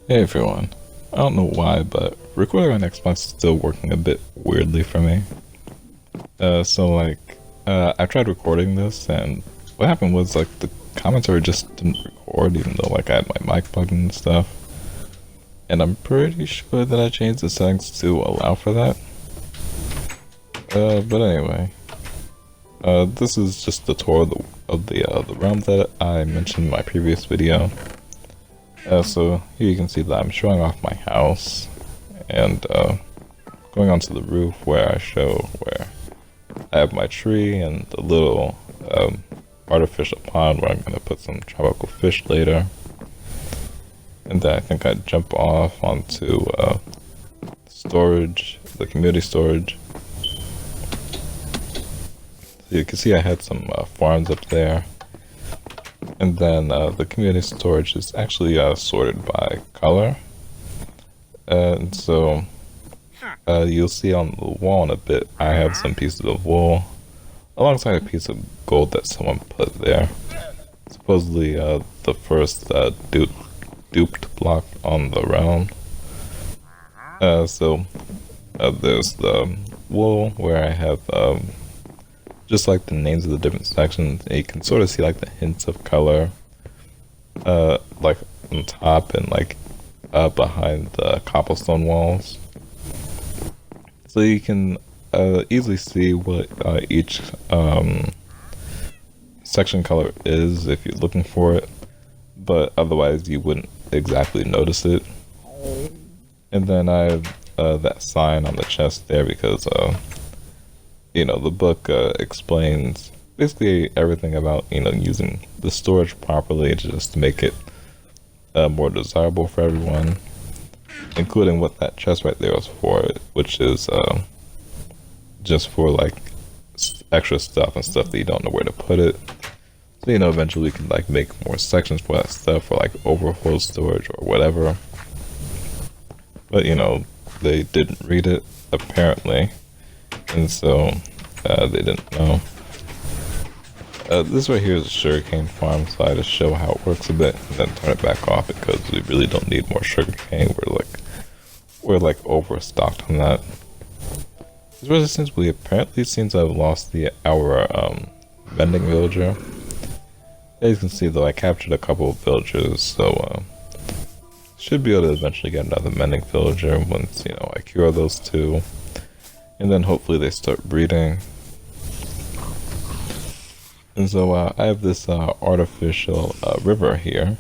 Hey everyone. I don't know why, but recording on Xbox is still working a bit weirdly for me. I tried recording this, and what happened was like the commentary just didn't record, even though like I had my mic plugged in and stuff. And I'm pretty sure that I changed the settings to allow for that. But anyway, this is just the tour of the realm that I mentioned in my previous video. So here you can see that I'm showing off my house and going onto the roof where I show where I have my tree and the little artificial pond where I'm going to put some tropical fish later. And then I think I'd jump off onto storage, the community storage. So you can see I had some farms up there. And then the community storage is actually sorted by color. And so you'll see on the wall in a bit, I have some pieces of wool alongside a piece of gold that someone put there. Supposedly the first duped block on the round. There's the wool where I have just like the names of the different sections, and you can sort of see like the hints of color, like on top and like behind the cobblestone walls. So you can easily see what each section color is if you're looking for it, but otherwise you wouldn't exactly notice it. And then I have that sign on the chest there because the book explains basically everything about, using the storage properly just to make it more desirable for everyone, including what that chest right there was for, which is just for like extra stuff and stuff that you don't know where to put it. So, eventually we can like make more sections for that stuff for like overflow storage or whatever. But, they didn't read it apparently. And so they didn't know. This right here is a sugarcane farm, so I just show how it works a bit and then turn it back off because we really don't need more sugarcane. We're like overstocked on that. Apparently since I've lost our vending villager. As you can see though, I captured a couple of villagers, so should be able to eventually get another mending villager once I cure those two. And then hopefully they start breeding. And so I have this artificial river here.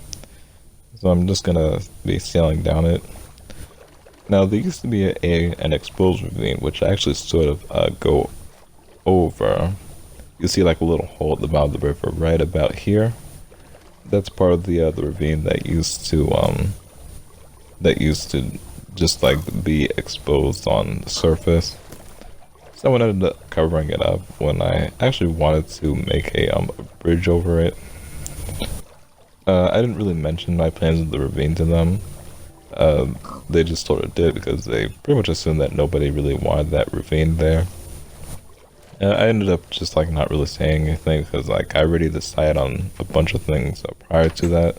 So I'm just gonna be sailing down it. Now there used to be an exposed ravine, which I actually sort of go over. You see like a little hole at the bottom of the river right about here. That's part of the ravine that used to just like be exposed on the surface. Someone ended up covering it up when I actually wanted to make a bridge over it. I didn't really mention my plans with the ravine to them. They just sort of did because they pretty much assumed that nobody really wanted that ravine there. I ended up just like not really saying anything because like I already decided on a bunch of things prior to that.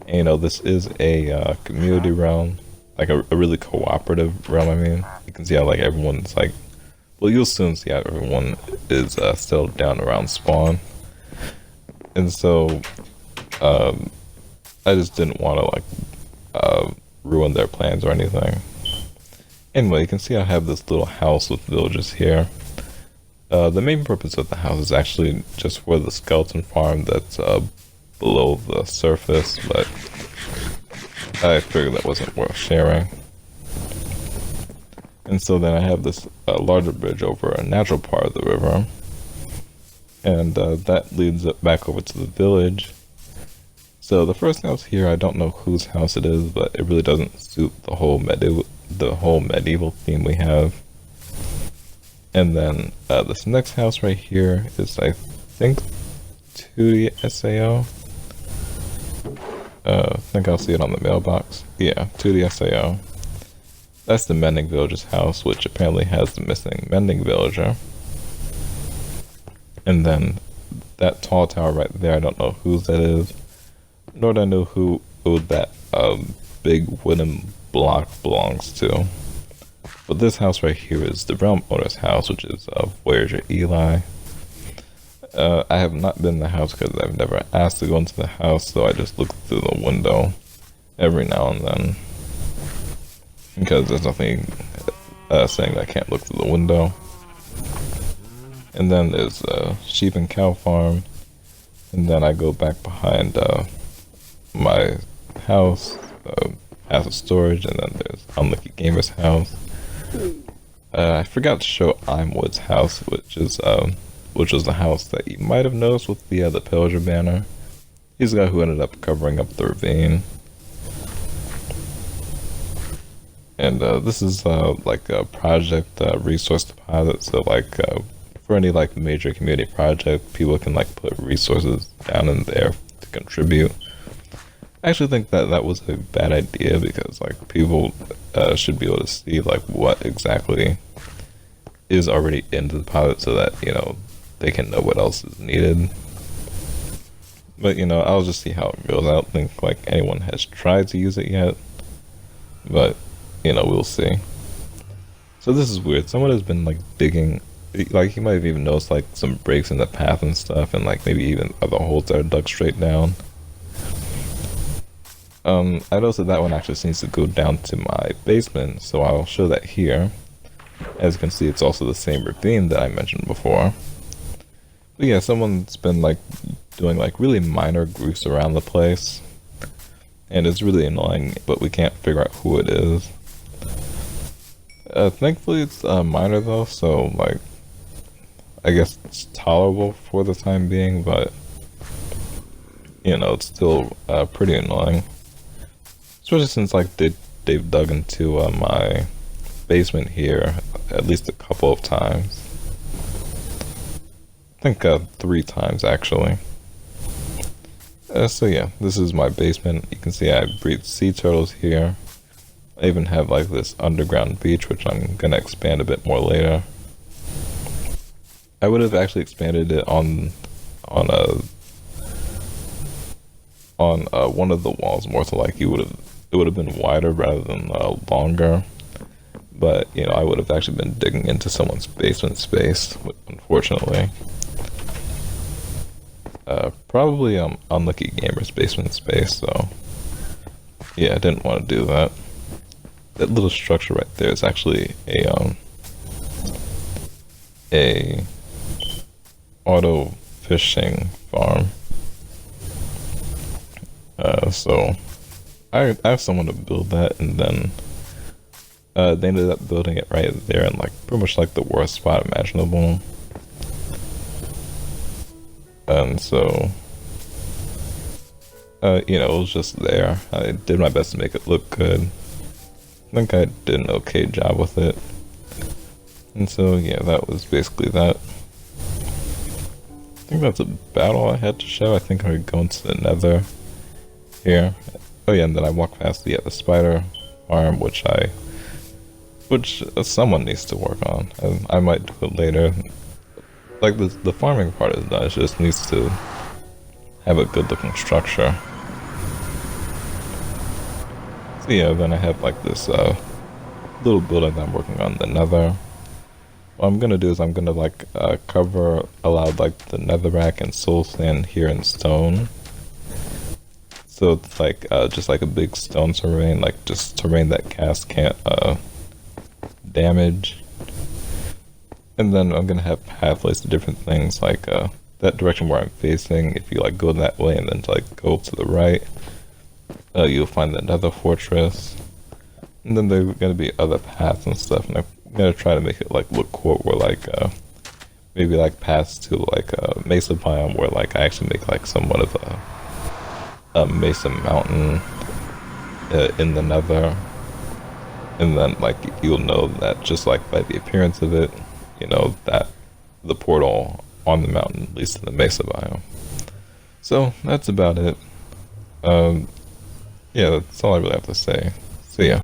And, this is a community realm, like a really cooperative realm. I mean, you can see how like everyone's like. Well, you'll soon see how everyone is settled down around spawn. And so, I just didn't want to, ruin their plans or anything. Anyway, you can see I have this little house with villagers here. The main purpose of the house is actually just for the skeleton farm that's below the surface, but I figured that wasn't worth sharing. And so then I have this larger bridge over a natural part of the river. And that leads it back over to the village. So the first house here, I don't know whose house it is, but it really doesn't suit the whole medieval theme we have. And then this next house right here is, I think, 2D SAO. I think I'll see it on the mailbox. Yeah, 2D SAO. That's the mending villager's house, which apparently has the missing mending villager. And then that tall tower right there, I don't know whose that is, nor do I know who that big wooden block belongs to. But this house right here is the realm owner's house, which is Voyager Eli. I have not been in the house because I've never asked to go into the house, so I just look through the window every now and then. Because there's nothing saying I can't look through the window. And then there's a sheep and cow farm. And then I go back behind my house, house of storage, and then there's Unlucky Gamer's house. I forgot to show Imwood's house, which was the house that you might have noticed with the Pillager banner. He's the guy who ended up covering up the ravine. And this is like a project resource deposit, so like for any like major community project, people can like put resources down in there to contribute. I actually think that that was a bad idea because like people should be able to see like what exactly is already in the deposit so that, you know, they can know what else is needed. But, you know, I'll just see how it goes. I don't think like anyone has tried to use it yet, but, you know, we'll see. So this is weird. Someone has been like digging, like you might have even noticed like some breaks in the path and stuff, and like maybe even other holes that are dug straight down. I noticed that one actually seems to go down to my basement, so I'll show that here. As you can see, it's also the same ravine that I mentioned before. But yeah, someone's been like doing like really minor grooves around the place, and it's really annoying, but we can't figure out who it is. Thankfully it's minor though, so like I guess it's tolerable for the time being, but you know, it's still pretty annoying. Especially since like they've dug into my basement here at least a couple of times. I think 3 times actually. So yeah, this is my basement. You can see I breed sea turtles here. I even have like this underground beach, which I'm gonna expand a bit more later. I would have actually expanded it on one of the walls more, so like it would have been wider rather than longer. But you know, I would have actually been digging into someone's basement space, unfortunately. Probably Unlucky Gamer's basement space, so yeah, I didn't want to do that. That little structure right there is actually a auto fishing farm. So I have someone to build that, and then they ended up building it right there in like pretty much like the worst spot imaginable. And so you know, it was just there. I did my best to make it look good. I think I did an okay job with it. And so yeah, that was basically that. I think that's about all I had to show. I think I would go into the nether here. Oh yeah, and then I walk past the spider farm, which someone needs to work on. I might do it later. Like the farming part is done. It just needs to have a good looking structure. So yeah, then I have like this little building that I'm working on, the nether. What I'm gonna do is I'm gonna like allow like the netherrack and soul sand here in stone. So it's like just like a big stone terrain, like just terrain that cast can't damage. And then I'm gonna have pathways to different things, like that direction where I'm facing. If you like go that way and then like go to the right, you'll find the nether fortress. And then there's gonna be other paths and stuff, and I'm gonna try to make it like look cool, where like maybe like paths to like a mesa biome, where like I actually make like somewhat of a mesa mountain in the nether. And then like you'll know that just like by the appearance of it, you know that the portal on the mountain leads to the mesa biome. So that's about it. Yeah, that's all I really have to say. See ya.